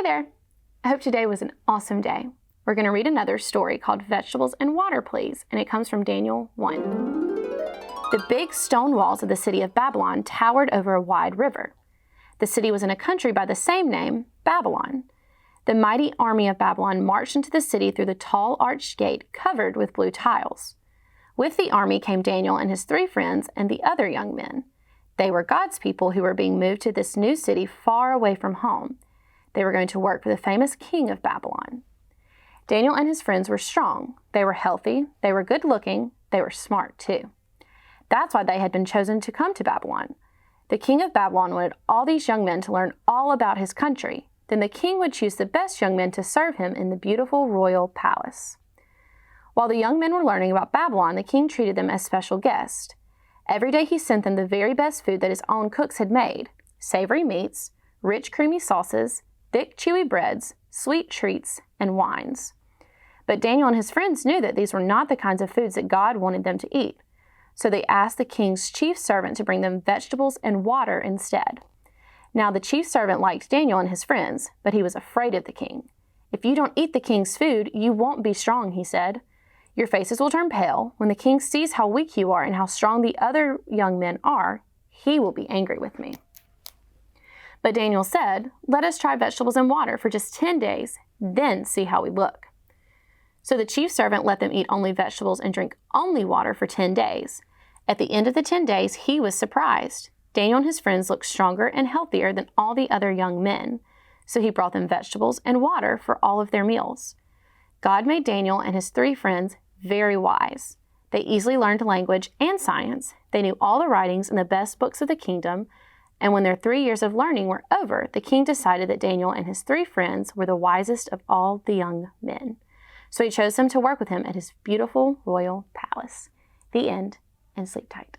Hey there! I hope today was an awesome day. We're going to read another story called Vegetables and Water, Please, and it comes from Daniel 1. The big stone walls of the city of Babylon towered over a wide river. The city was in a country by the same name, Babylon. The mighty army of Babylon marched into the city through the tall arched gate covered with blue tiles. With the army came Daniel and his 3 friends and the other young men. They were God's people who were being moved to this new city far away from home. They were going to work for the famous king of Babylon. Daniel and his friends were strong. They were healthy. They were good looking. They were smart too. That's why they had been chosen to come to Babylon. The king of Babylon wanted all these young men to learn all about his country. Then the king would choose the best young men to serve him in the beautiful royal palace. While the young men were learning about Babylon, the king treated them as special guests. Every day he sent them the very best food that his own cooks had made: savory meats, rich creamy sauces, thick chewy breads, sweet treats, and wines. But Daniel and his friends knew that these were not the kinds of foods that God wanted them to eat. So they asked the king's chief servant to bring them vegetables and water instead. Now the chief servant liked Daniel and his friends, but he was afraid of the king. "If you don't eat the king's food, you won't be strong," he said. "Your faces will turn pale. When the king sees how weak you are and how strong the other young men are, he will be angry with me." But Daniel said, "Let us try vegetables and water for just 10 days, then see how we look." So the chief servant let them eat only vegetables and drink only water for 10 days. At the end of the 10 days, he was surprised. Daniel and his friends looked stronger and healthier than all the other young men. So he brought them vegetables and water for all of their meals. God made Daniel and his 3 friends very wise. They easily learned language and science. They knew all the writings in the best books of the kingdom. And when their 3 years of learning were over, the king decided that Daniel and his 3 friends were the wisest of all the young men. So he chose them to work with him at his beautiful royal palace. The end, and sleep tight.